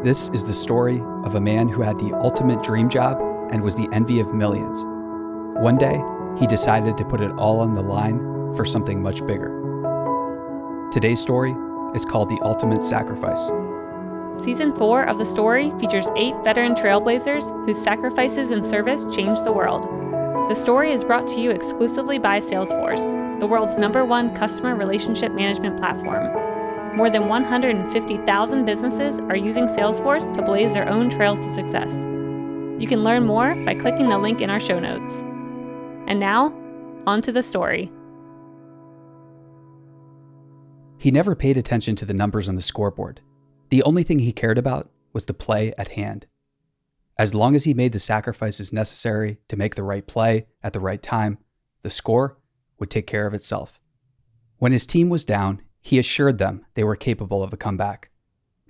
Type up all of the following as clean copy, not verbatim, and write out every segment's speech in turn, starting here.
This is the story of a man who had the ultimate dream job and was the envy of millions. One day, he decided to put it all on the line for something much bigger. Today's story is called The Ultimate Sacrifice. Season 4 of The Story features 8 veteran trailblazers whose sacrifices and service changed the world. The story is brought to you exclusively by Salesforce, the world's #1 customer relationship management platform. More than 150,000 businesses are using Salesforce to blaze their own trails to success. You can learn more by clicking the link in our show notes. And now, on to the story. He never paid attention to the numbers on the scoreboard. The only thing he cared about was the play at hand. As long as he made the sacrifices necessary to make the right play at the right time, the score would take care of itself. When his team was down, he assured them they were capable of a comeback.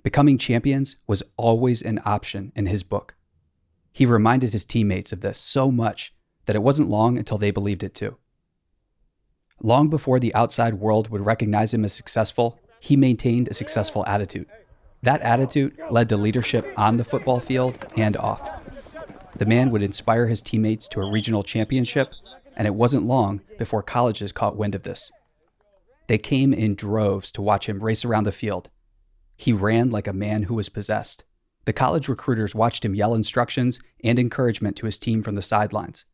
Becoming champions was always an option in his book. He reminded his teammates of this so much that it wasn't long until they believed it too. Long before the outside world would recognize him as successful, he maintained a successful attitude. That attitude led to leadership on the football field and off. The man would inspire his teammates to a regional championship, and it wasn't long before colleges caught wind of this. They came in droves to watch him race around the field. He ran like a man who was possessed. The college recruiters watched him yell instructions and encouragement to his team from the sidelines.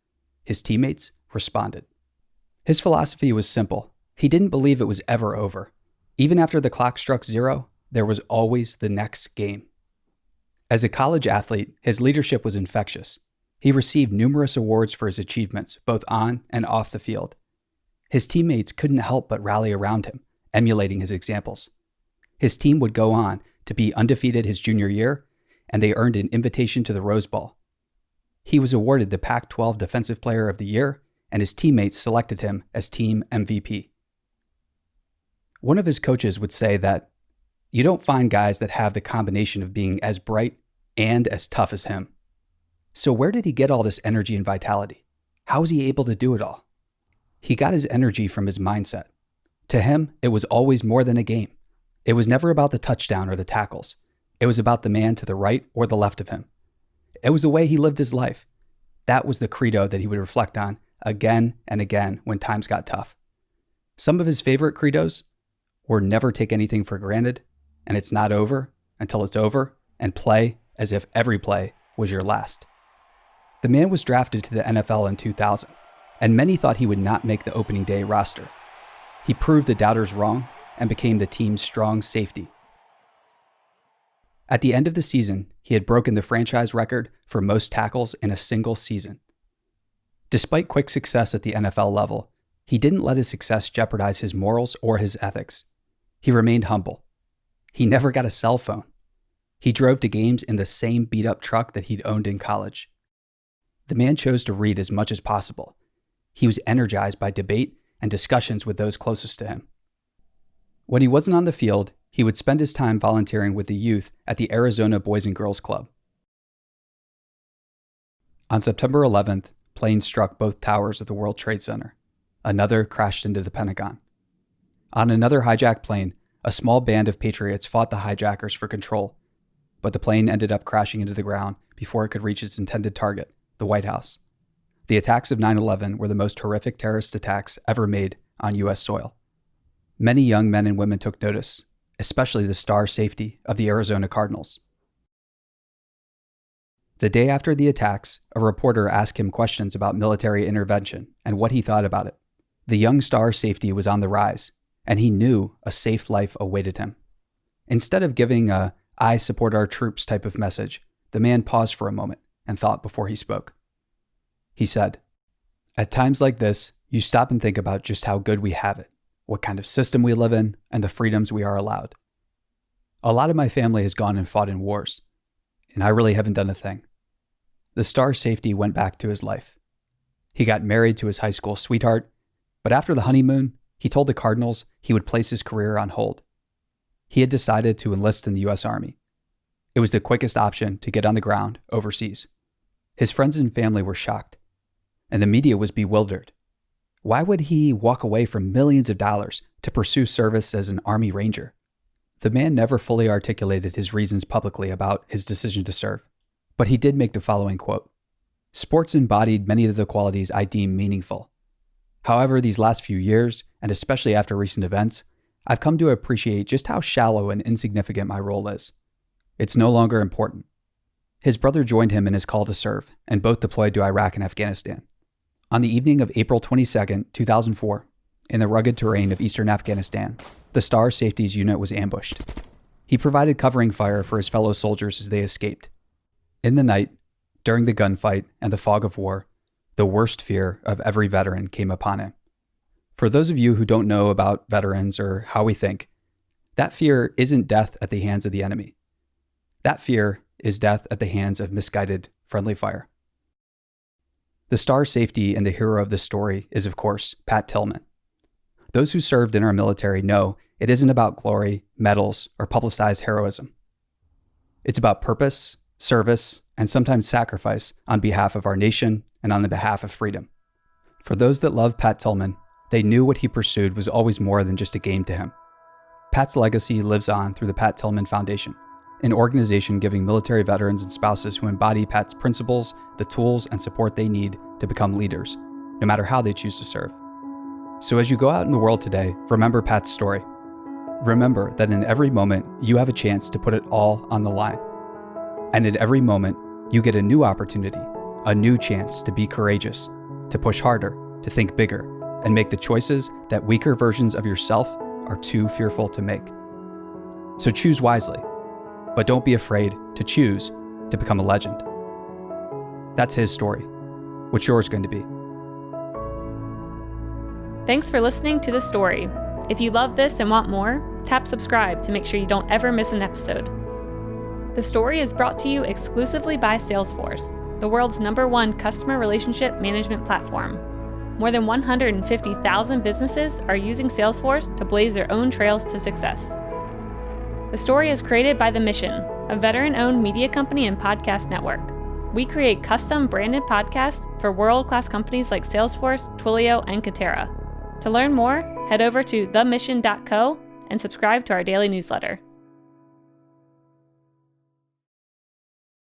His teammates responded. His philosophy was simple. He didn't believe it was ever over. Even after the clock struck 0, there was always the next game. As a college athlete, his leadership was infectious. He received numerous awards for his achievements, both on and off the field. His teammates couldn't help but rally around him, emulating his examples. His team would go on to be undefeated his junior year, and they earned an invitation to the Rose Bowl. He was awarded the Pac-12 Defensive Player of the Year, and his teammates selected him as team MVP. One of his coaches would say that you don't find guys that have the combination of being as bright and as tough as him. So where did he get all this energy and vitality? How was he able to do it all? He got his energy from his mindset. To him, it was always more than a game. It was never about the touchdown or the tackles. It was about the man to the right or the left of him. It was the way he lived his life. That was the credo that he would reflect on again and again when times got tough. Some of his favorite credos were never take anything for granted, and it's not over until it's over, and play as if every play was your last. The man was drafted to the NFL in 2000, and many thought he would not make the opening day roster. He proved the doubters wrong and became the team's strong safety. At the end of the season, he had broken the franchise record for most tackles in a single season. Despite quick success at the NFL level, he didn't let his success jeopardize his morals or his ethics. He remained humble. He never got a cell phone. He drove to games in the same beat-up truck that he'd owned in college. The man chose to read as much as possible. He was energized by debate and discussions with those closest to him. When he wasn't on the field, he would spend his time volunteering with the youth at the Arizona Boys and Girls Club. On September 11th, planes struck both towers of the World Trade Center. Another crashed into the Pentagon. On another hijacked plane, a small band of patriots fought the hijackers for control, but the plane ended up crashing into the ground before it could reach its intended target, the White House. The attacks of 9/11 were the most horrific terrorist attacks ever made on U.S. soil. Many young men and women took notice, especially the star safety of the Arizona Cardinals. The day after the attacks, a reporter asked him questions about military intervention and what he thought about it. The young star safety was on the rise, and he knew a safe life awaited him. Instead of giving a "I support our troops" type of message, the man paused for a moment and thought before he spoke. He said, "At times like this, you stop and think about just how good we have it, what kind of system we live in, and the freedoms we are allowed. A lot of my family has gone and fought in wars, and I really haven't done a thing." The star safety went back to his life. He got married to his high school sweetheart, but after the honeymoon, he told the Cardinals he would place his career on hold. He had decided to enlist in the U.S. Army. It was the quickest option to get on the ground overseas. His friends and family were shocked, and the media was bewildered. Why would he walk away from millions of dollars to pursue service as an Army Ranger? The man never fully articulated his reasons publicly about his decision to serve, but he did make the following quote: "Sports embodied many of the qualities I deem meaningful. However, these last few years, and especially after recent events, I've come to appreciate just how shallow and insignificant my role is. It's no longer important." His brother joined him in his call to serve, and both deployed to Iraq and Afghanistan. On the evening of April 22, 2004, in the rugged terrain of eastern Afghanistan, the Star Safety's unit was ambushed. He provided covering fire for his fellow soldiers as they escaped. In the night, during the gunfight and the fog of war, the worst fear of every veteran came upon him. For those of you who don't know about veterans or how we think, that fear isn't death at the hands of the enemy. That fear is death at the hands of misguided friendly fire. The Star Safety and the hero of this story is, of course, Pat Tillman. Those who served in our military know it isn't about glory, medals, or publicized heroism. It's about purpose, service, and sometimes sacrifice on behalf of our nation and on the behalf of freedom. For those that love Pat Tillman, they knew what he pursued was always more than just a game to him. Pat's legacy lives on through the Pat Tillman Foundation, an organization giving military veterans and spouses who embody Pat's principles the tools and support they need to become leaders, no matter how they choose to serve. So as you go out in the world today, remember Pat's story. Remember that in every moment, you have a chance to put it all on the line. And at every moment, you get a new opportunity, a new chance to be courageous, to push harder, to think bigger, and make the choices that weaker versions of yourself are too fearful to make. So choose wisely, but don't be afraid to choose to become a legend. That's his story. What's yours going to be? Thanks for listening to The Story. If you love this and want more, tap subscribe to make sure you don't ever miss an episode. The Story is brought to you exclusively by Salesforce, the world's #1 customer relationship management platform. More than 150,000 businesses are using Salesforce to blaze their own trails to success. The Story is created by The Mission, a veteran-owned media company and podcast network. We create custom branded podcasts for world-class companies like Salesforce, Twilio, and Katera. To learn more, head over to themission.co and subscribe to our daily newsletter.